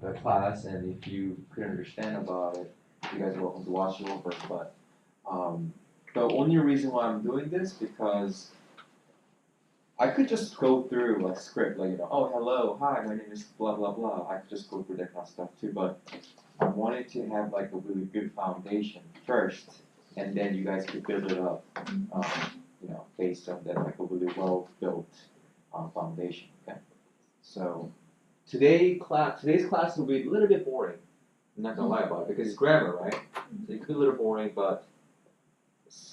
the class, and if you could understand about it, you guys are welcome to watch it over. But the only reason why I'm doing this because I could just go through like script, like oh hello, hi, my name is blah blah blah. I could just go through that kind of stuff too, but I wanted to have like a really good foundation first, and then you guys could build it up, based on that like a really well built foundation. Okay, so today's class will be a little bit boring. I'm not gonna lie about it because it's grammar, right? So it could be a little boring, but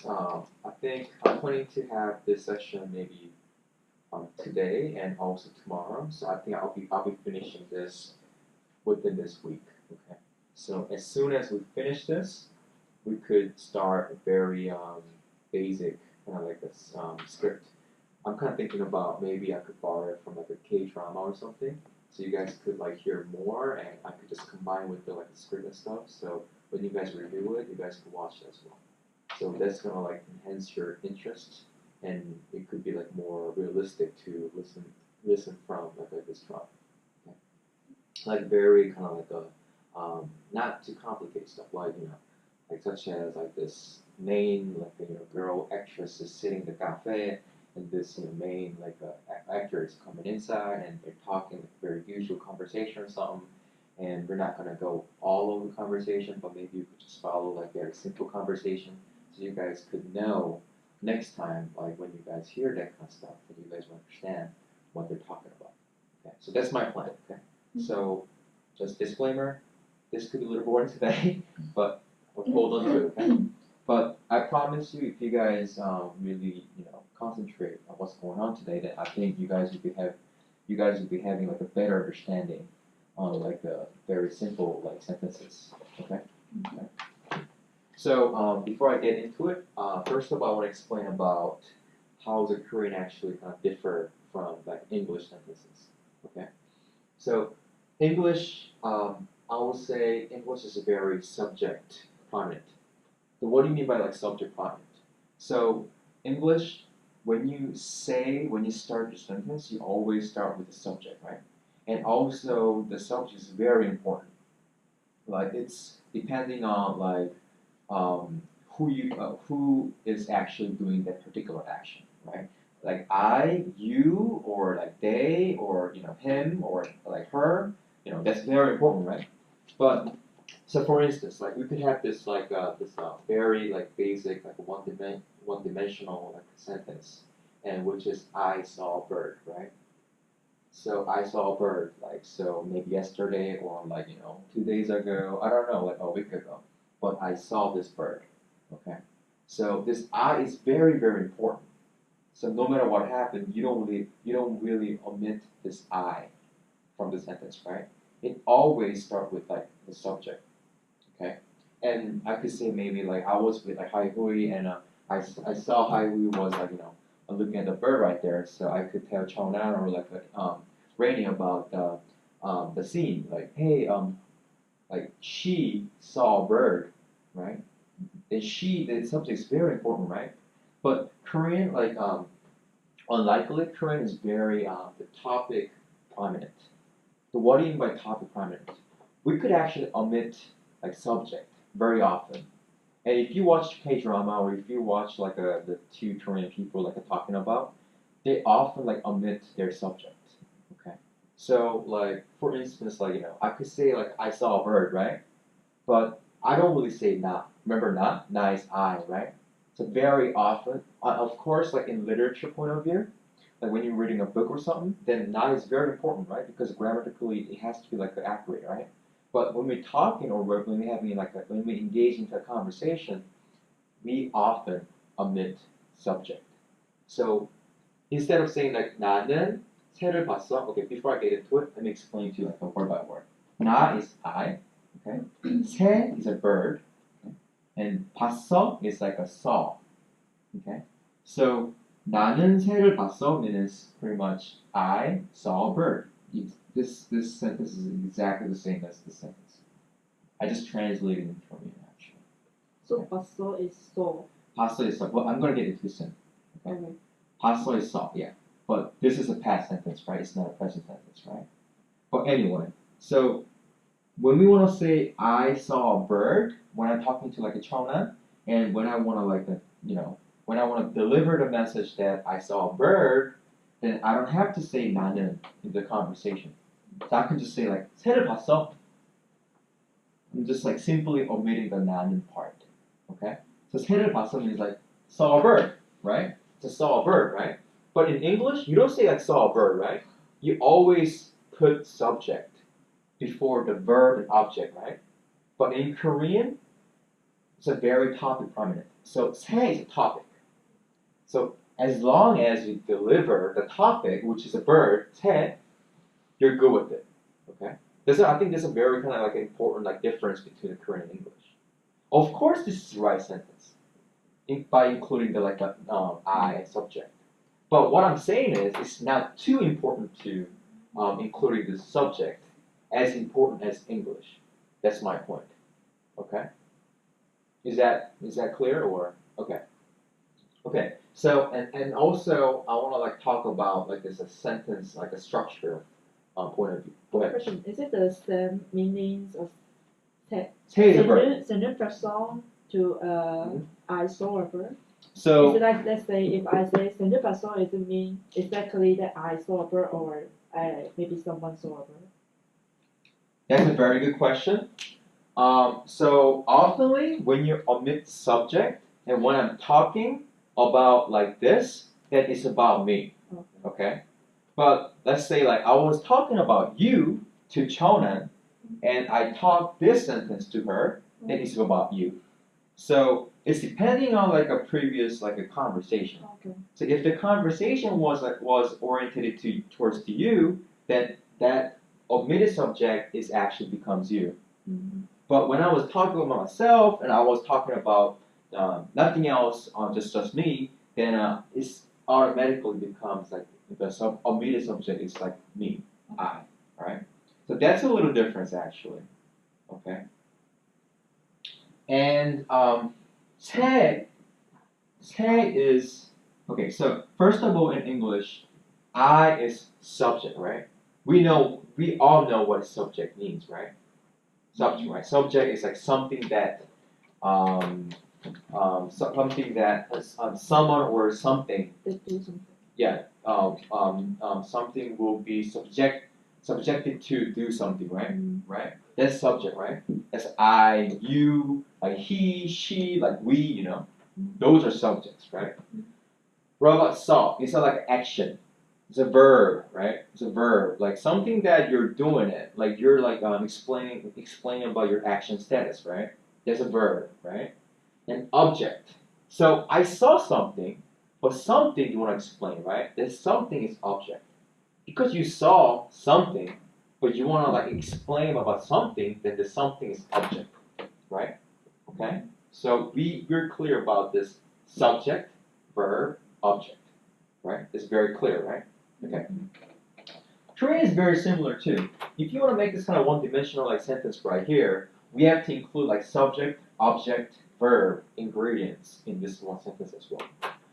I think I'm planning to have this session maybe today and also tomorrow. So I think I'll be finishing this within this week. Okay. So as soon as we finish this, we could start a very basic kind of like this script. I'm kind of thinking about maybe I could borrow it from like a K drama or something, so you guys could like hear more, and I could just combine with the like the script and stuff. So when you guys review it, you guys can watch it as well. So that's gonna like enhance your interest, and it could be like more realistic to listen from like this drama. Okay. Like very kind of like a not too complicated stuff, like like such as like this main like girl actress is sitting in the cafe, and this main like actor is coming inside, and they're talking like very usual conversation or something, and we're not gonna go all over the conversation, but maybe you could just follow like very simple conversation, so you guys could know next time, like when you guys hear that kind of stuff, that you guys will understand what they're talking about. Okay, so that's my plan. Okay, so just disclaimer, this could be a little boring today, but we'll hold on to it. Okay, but I promise you, if you guys really concentrate on what's going on today, then I think you guys will be having like a better understanding on like the very simple like sentences. Okay. Okay. So before I get into it, first of all, I want to explain about how the Korean actually kind of differ from like English sentences. Okay, so English, I would say English is a very subject prominent. So what do you mean by like subject prominent? So English, when you start your sentence, you always start with the subject, right? And also the subject is very important. Like it's depending on like who is actually doing that particular action, right? Like I, you, or like they, or him, or like her. That's very important, right? But so for instance, like we could have this like this very like basic like one dimensional like sentence, and which is I saw a bird, right? So I saw a bird, like so maybe yesterday or like 2 days ago, I don't know, like a week ago, but I saw this bird. Okay, so this I is very very important. So no matter what happened, you don't really omit this I from the sentence, right? It always start with like the subject. Okay, and I could say maybe like I was with like Hui, and I saw Hui was like looking at the bird right there, so I could tell Chonan or like Rainy about the scene, like hey like she saw a bird, right? And the subject is very important, right? But Korean like unlikely Korean is very the topic prominent. So what do you mean by topic prominent? We could actually omit like subject very often. And if you watch K-drama or if you watch like the two Korean people like talking about, they often like omit their subject. Okay. So like for instance, like I could say like I saw a bird, right? But I don't really say na. Remember na? Na is I, right? So very often, of course, like in literature point of view, like when you're reading a book or something, then na is very important, right? Because grammatically it has to be like accurate, right? But when we're talking or when we're having like when we engage into a conversation, we often omit subject. So instead of saying like 나는 새를 봤어, okay, before I get into it, let me explain to you like a word by word. 나 is I, okay. 새 is a bird, okay? And 봤어 is like a saw, okay. So 나는 새를 봤어 means pretty much I saw a bird. This sentence is exactly the same as this sentence. I just translated it from you actually. So 봤어 is saw. 봤어 is saw. Well, I'm gonna get into this soon. Okay. 봤어 is saw, yeah. But this is a past sentence, right? It's not a present sentence, right? But anyway, so when we want to say I saw a bird, when I'm talking to like a chonan, and when I want to like when I want to deliver the message that I saw a bird, then I don't have to say 나는 in the conversation. So I can just say like 새를 봤어. I'm just like simply omitting the 나는 part. Okay? So 새를 봤어 means like saw a bird, right? To saw a bird, right? But in English, you don't say like saw a bird, right? You always put subject before the verb and object, right? But in Korean, it's a very topic prominent. So 새 is a topic. So as long as you deliver the topic, which is a bird, 새, you're good with it. Okay? I think there's a very kind of like important like difference between the Korean and English. Of course, this is the right sentence by including the like the I subject. But what I'm saying is, it's not too important to including the subject as important as English. That's my point. Okay? Is that clear or okay? Okay. So and also I want to like talk about like this a sentence like a structure point of view. Go ahead. Question: Is it the same meanings of Say the bird. send person to I saw a bird? So is it like, let's say if I say send person, does it mean exactly that I saw a bird or maybe someone saw a bird? that's a very good question. So oftenly when you omit subject and when I'm talking about like this, then it's about me. Okay? But let's say like I was talking about you to Chonan and I talked this sentence to her, then it's about you. So it's depending on like a previous like a conversation. Okay. So if the conversation was oriented towards you, then that omitted subject is actually becomes you. Mm-hmm. But when I was talking about myself and I was talking about nothing else, just me, then it's automatically becomes like the omitted subject is like me, I, right? So that's a little difference actually, okay? And 새 is okay. So first of all, in English, I is subject, right? We all know what subject means, right? Subject, right? Subject is like something that something that someone or something. They do something. Yeah. Something will be subjected to do something, right? Right. That's subject, right? That's I, you, like he, she, like we, you know. Those are subjects, right? What about saw? It's not like action. It's a verb, right? It's a verb, like something that you're doing it, like you're like explaining about your action status, right? That's a verb, right? An object. So I saw something, but something you want to explain, right? That something is object. Because you saw something, but you want to like explain about something, then the something is object, right? Okay? So we're clear about this subject, verb, object, right? It's very clear, right? Okay. Korean is very similar too. If you want to make this kind of one-dimensional like sentence right here, we have to include like subject, object, verb, ingredients in this one sentence as well.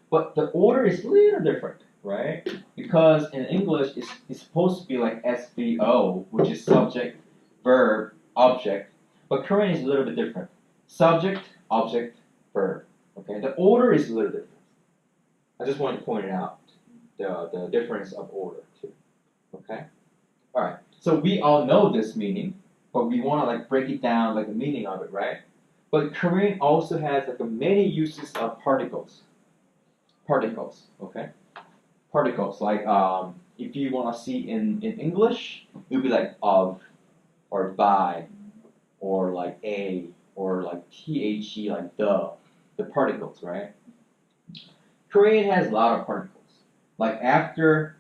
But the order is a little different, right? Because in English, it's supposed to be like SVO, which is subject, verb, object. But Korean is a little bit different. Subject, object, verb. Okay, the order is a little different. I just want to point it out, the difference of order too. Okay, all right. So we all know this meaning, but we want to like break it down, like the meaning of it, right? But Korean also has like many uses of particles. Particles, okay? Particles, like if you want to see in English, it would be like of, or by, or like a, or like the, like the particles, right? Korean has a lot of particles. Like after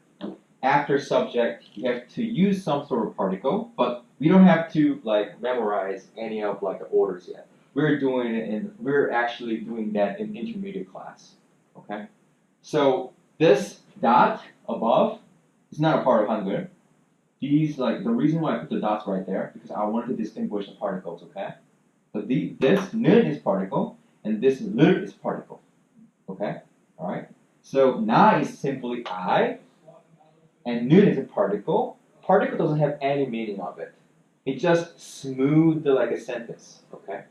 subject, you have to use some sort of particle, but we don't have to like memorize any of like the orders yet. We're actually doing that in intermediate class. Okay? So this dot above is not a part of Hangul. These like the reason why I put the dots right there because I wanted to distinguish the particles. Okay? So this 는 is particle and this 를 is particle. Okay? All right. So na is simply I, and 는 is a particle. Particle doesn't have any meaning of it. it just smooth like a sentence. Okay.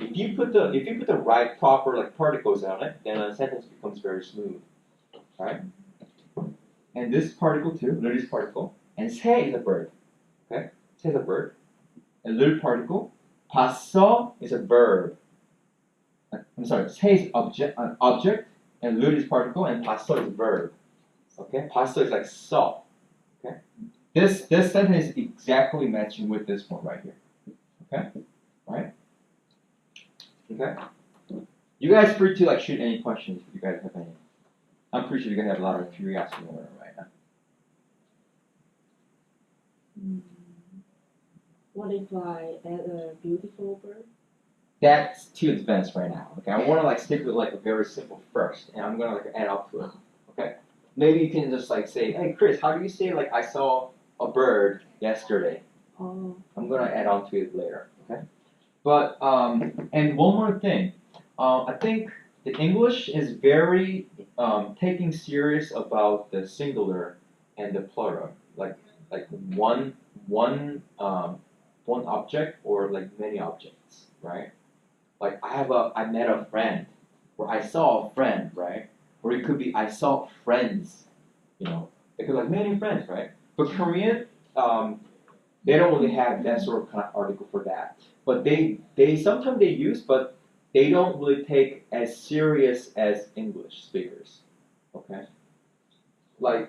If you put the right proper like particles on it, then a sentence becomes very smooth. Right? And this particle too, this particle, and 새 is a bird. Okay? 새 is a bird. A little particle. 봤어 is a verb. I'm sorry, 새 is an object, and 를 is particle, and 봤어 is a verb. Okay? 봤어 is like saw. Okay? This sentence is exactly matching with this one right here. Okay? Right? Okay? You guys free to like shoot any questions if you guys have any. I'm pretty sure you guys have a lot of curiosity going on right now. What if I add a beautiful bird? That's too advanced right now. Okay, I want to like stick with like a very simple first, and I'm gonna like add up to it. Okay, maybe you can just like say, hey Chris, how do you say like I saw a bird yesterday? Oh. I'm gonna add on to it later. Okay, but and one more thing, I think the English is very taking serious about the singular and the plural, like one object or like many objects, right? Like I met a friend, or I saw a friend, right? Or it could be I saw friends, you know. It could be like many friends, right? But Korean, they don't really have that sort of kind of article for that. But they sometimes they use, but they don't really take as serious as English speakers. Okay. Like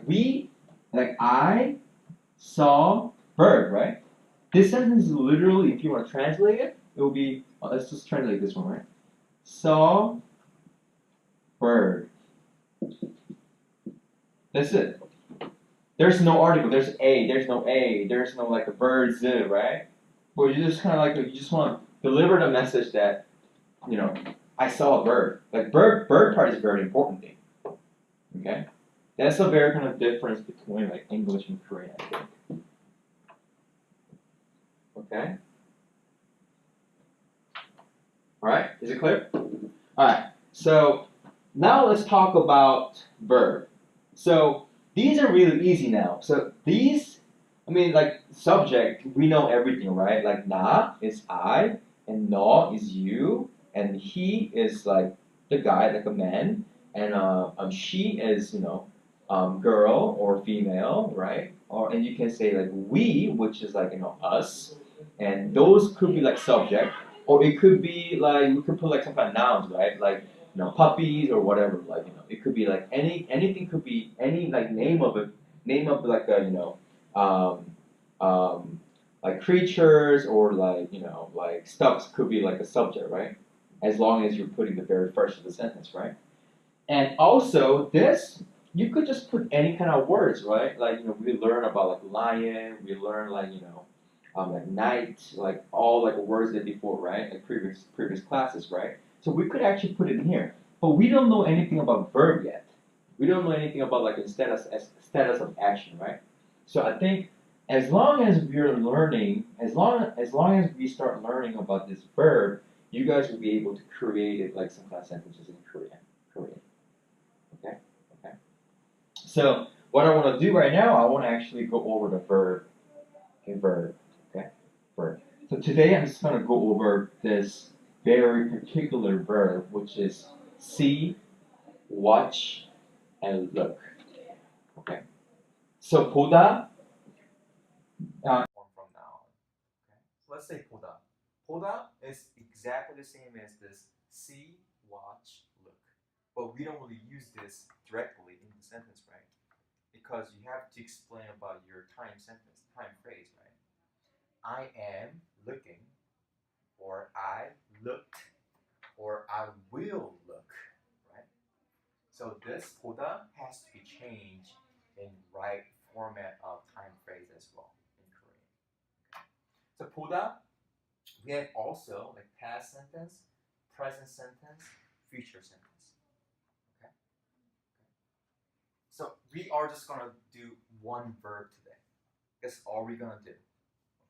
I saw bird, right? This sentence is literally, if you want to translate it, it will be, let's just translate this one, right? Saw bird. That's it. There's no article, there's no like a birds, right? But you just kind of like, you just want to deliver the message that, you know, I saw a bird. Like bird part is a very important thing. Okay? That's a very kind of difference between like English and Korean, I think. Okay? Alright, is it clear? Alright, so now let's talk about verb. So these are really easy now. So these, I mean like subject, we know everything, right? Like 나 is I, and 너 is you, and he is like the guy, like a man, and she is, you know, girl or female, right? Or and you can say like we, which is like, you know, us, and those could be like subject, or it could be like we could put like some kind of nouns, right? Like, you know, puppies or whatever. Like, you know, it could be like anything could be any like name of like a, you know, like creatures or like, you know, like stuffs could be like a subject, right? As long as you're putting the very first of the sentence, right? And also this, you could just put any kind of words, right? Like, you know, we learn about like lion, we learn like, you know, like night, like all like words that before, right? Like previous classes, right? So we could actually put it in here, but we don't know anything about verb yet. We don't know anything about like the status of action, right? So I think as long as we're learning, as long as we start learning about this verb, you guys will be able to create it like some kind of sentences in Korean. Okay? Okay. So what I want to do right now, I want to actually go over the verb. Okay, verb. Okay, verb. So today I'm just going to go over this very particular verb, which is see, watch, and look. Okay. So 보다. From now on. Okay. So let's say 보다. 보다 is exactly the same as this see, watch, look. But we don't really use this directly in the sentence, right? Because you have to explain about your time sentence, time phrase, right? I am looking, or I looked, or I will look, right? So this 보다 has to be changed in right format of time phrase as well in Korean. So 보다, we have also like past sentence, present sentence, future sentence. Okay? So we are just gonna do one verb today. That's all we're gonna do.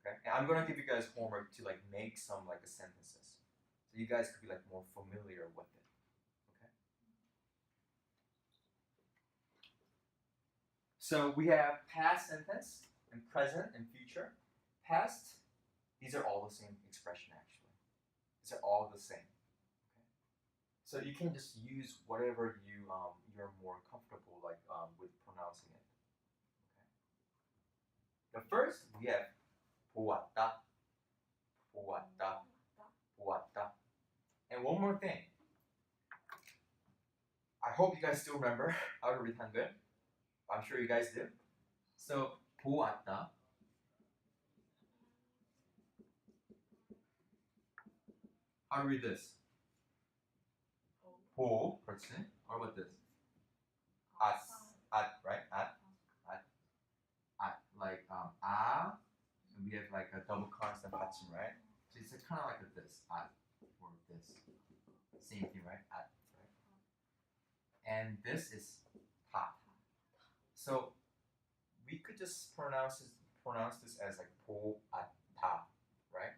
Okay? And I'm gonna give you guys homework to like make some like sentences. So you guys could be like more familiar with it. Okay? So we have past sentence and present and future. Past These are all the same expression actually. These are all the same. Okay? So you can just use whatever you're more comfortable with pronouncing it. Okay. The first we have 보았다, 보았다, 보았다. And one more thing. I hope you guys still remember how to read Hangul. I'm sure you guys do. So 보았다. How to read this? 보, 그렇지. What about this? At, right? At. Like and we have like a double constant 받침, right? So it's kind of like this, at, or this. Same thing, right? At, right? And this is 다. So we could just pronounce this as like 보았다, right?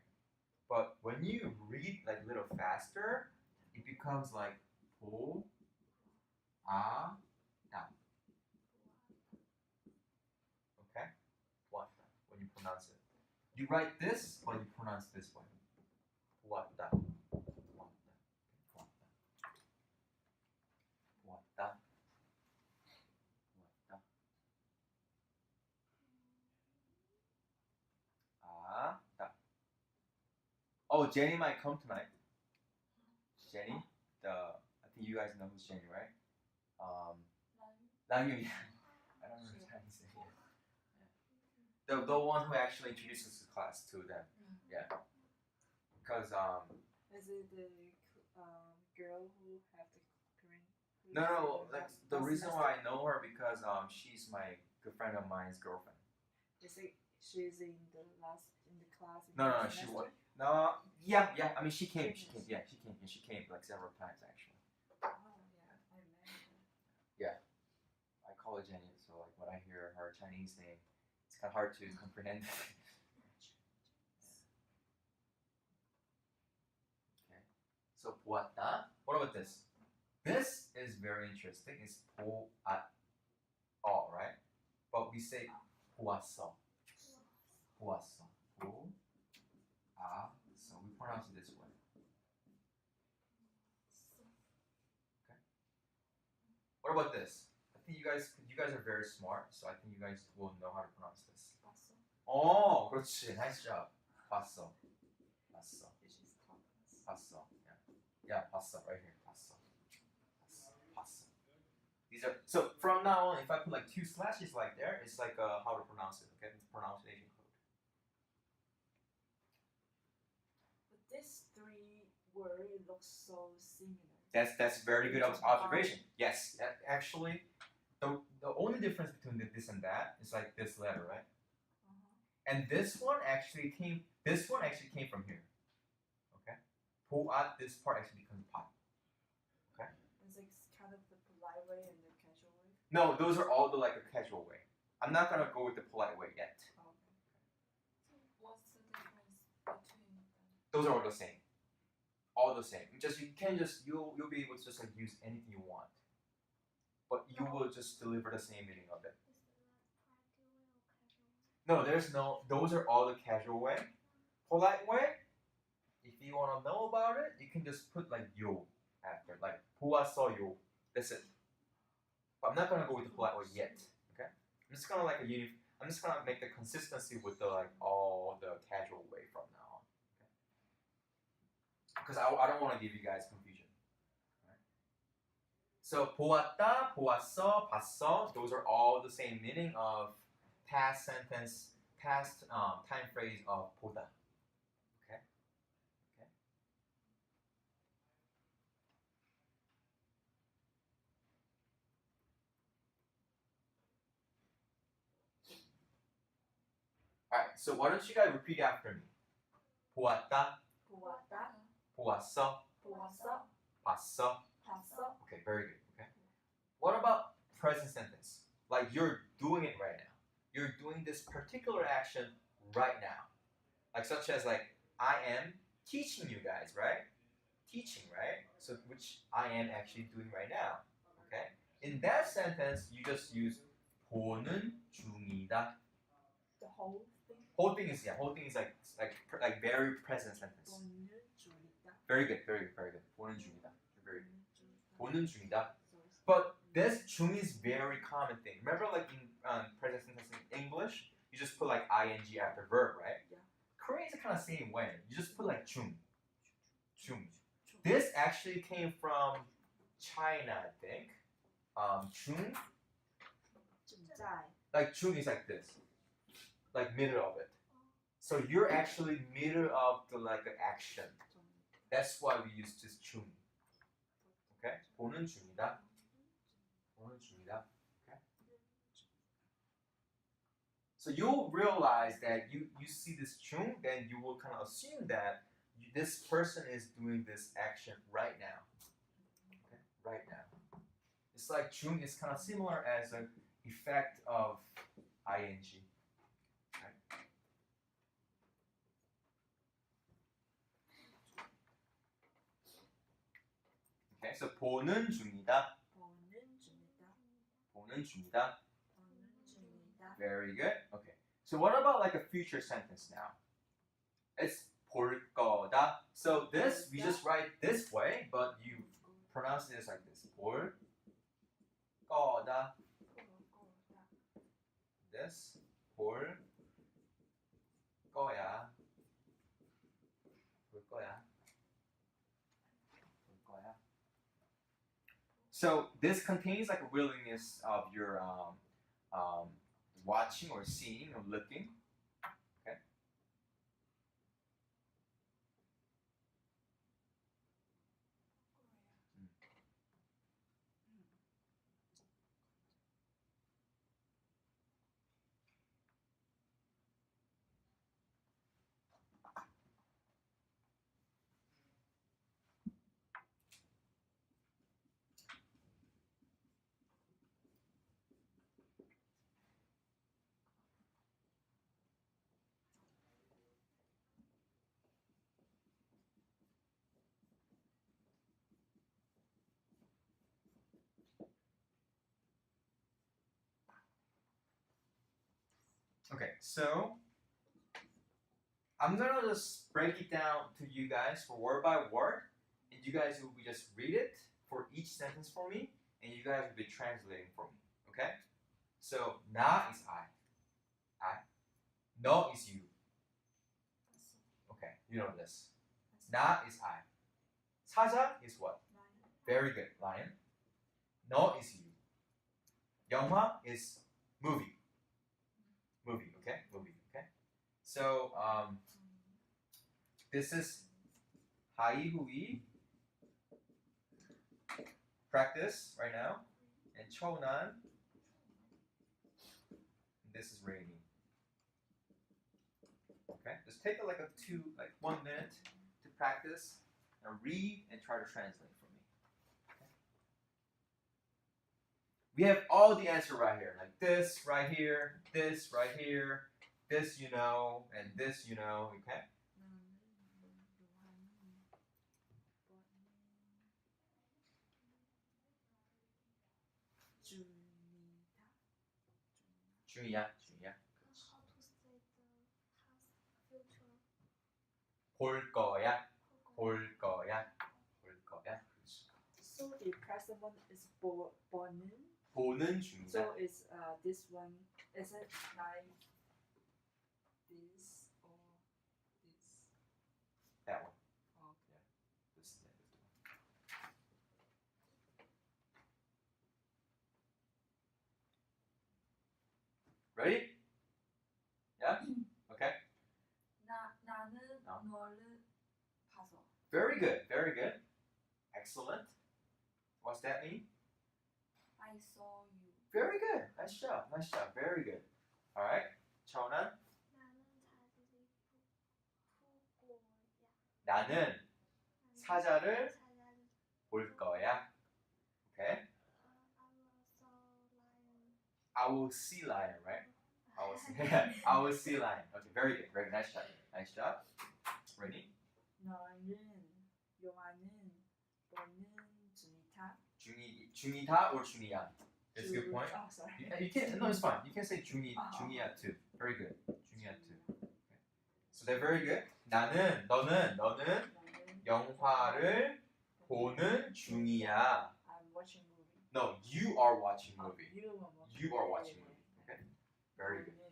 But when you read like a little faster, it becomes like 보았다. Okay? 보았다. When you pronounce it. You write this, but you pronounce this way. 보았다. 보았다. 보았다. 보았다. 보았다. 다. Oh, Jenny might come tonight. Jenny, I think you guys know who's Jenny, right? Langyu. I don't know Chinese name. Yeah. The one who actually introduces the class to them. Yeah. Because Is it the girl who have the Korean? no, like the reason why I know her because she's my good friend of mine's girlfriend. Is it she's in the class? No, she was. No, yeah. I mean, she came. Yeah, she came like several times actually. Oh yeah, I remember. I call her Jenny, so like when I hear her Chinese name, it's kind of hard to comprehend. Okay, so 보았다. What about this? This is very interesting. It's 보았, right? But we say 보았어. 보았어. So we pronounce it this way. Okay. What about this? I think you guys are very smart, so I think you guys will know how to pronounce this. 봤어. Oh, 그렇지. Nice job. 봤어. 봤어. It's just talk. 봤어. Yeah, 봤어. Right here. 봤어. 봤어. These are so from now on. If I put like 2 slashes like there, it's like how to pronounce it. Okay, it's pronunciation code. But these 3 words look so similar. That's very good observation. Yes, actually, the only difference between this and that is like this letter, right? And this one actually came from here. Okay, 보았, this part actually becomes 팟. Okay. It's like kind of the polite way and the casual way. No, those are all the like a casual way. I'm not gonna go with the polite way yet. Oh, okay. What's the difference between them? Those are all the same. All the same. You'll be able to just like use anything you want, but you will just deliver the same meaning of it. No, there's no. Those are all the casual way. Polite way. If you want to know about it, you can just put like yo after, like 보았어요. That's it. But I'm not gonna go with the polite way yet. Okay. I'm just gonna make the consistency with the like all the casual way from now on. Because I don't want to give you guys confusion. Right? So 보았다, 보았어, 봤어, those are all the same meaning of past sentence, past time phrase of 보다. Okay? Okay? Alright, so why don't you guys repeat after me? 보았다, 보았다. 보았어, 보았어. 봤어. 봤어. Okay, very good. Okay. What about present sentence? Like you're doing it right now. You're doing this particular action right now. Like such as like I am teaching you guys, right? Teaching, right? So which I am actually doing right now. Okay? In that sentence, you just use 보는 중이다. The whole thing. whole thing is like very present sentence. 보는 중이다. Very good, very good, very good. 보는 중이다. Very good. 보는 보는 중이다. 중이다. But this 중 is very common thing. Remember, like in present sentence in English, you just put like ing after verb, right? Yeah. Korean is kind of same way. You just put like 중. This actually came from China, I think. 중, 중在. like 중 is like this, like middle of it. So you're actually middle of the like the action. That's why we use this 중. Okay? 보는 중이다. 보는 중이다. Okay? So you'll realize that you see this 중, then you will kind of assume that this person is doing this action right now. Okay? Right now. It's like 중 is kind of similar as an effect of ing. Right? Okay, so 보는 중이다. 보는 중이다. 보는 중이다. 보는 중이다. Very good. Okay. So what about like a future sentence now? It's 볼 거다. So this we just write this way, but you pronounce it like this. 볼 거다. This 볼 거야. 볼 거야. 볼 거야. So this contains like a willingness of your watching or seeing or looking. Okay. Okay, so I'm gonna just break it down to you guys for word by word, and you guys will be just read it for each sentence for me, and you guys will be translating for me. Okay? So 나 is I. 너 is you. Okay, you know this. 나 is I. 사자 is what? Very good, lion. 너 is you. 영화 is movie. Movie, okay? Movie, okay? So, this is 하이후이 practice right now, and 초난. This is rainy. Okay, just take like 1 minute to practice and read and try to translate for me. Okay? We have all the answer right here, like this right here, this right here, this you know, and this you know. Okay. 중이야. 볼 거야. 볼 거야. 볼 거야. So the present one is 보는. 보는 중이다. So is this one, is it like this or this? That one. Okay. This one. Ready? Yeah? Okay. 나는 어. 너를 봐서. Very good. Very good. Excellent. What's that mean? I saw you. Very good. Nice job. Nice job. Very good. All right. 천안. 나는 사자를 볼 거야. Okay. I will see lion, right? I will see. I will see lion. Okay. Very good. Very good. Nice job. Nice job. Ready? 너는 영화는 보는 중이다. 중이다 or 중이야. That's a good point. Oh, sorry. You can. No, it's fine. You can say 중이야 too. Very good. 중이야 too. they're very good. 너는 영화를 보는 중이야. I'm watching movie. No, you are watching movie. You are watching. You are watching movie. Okay, very good.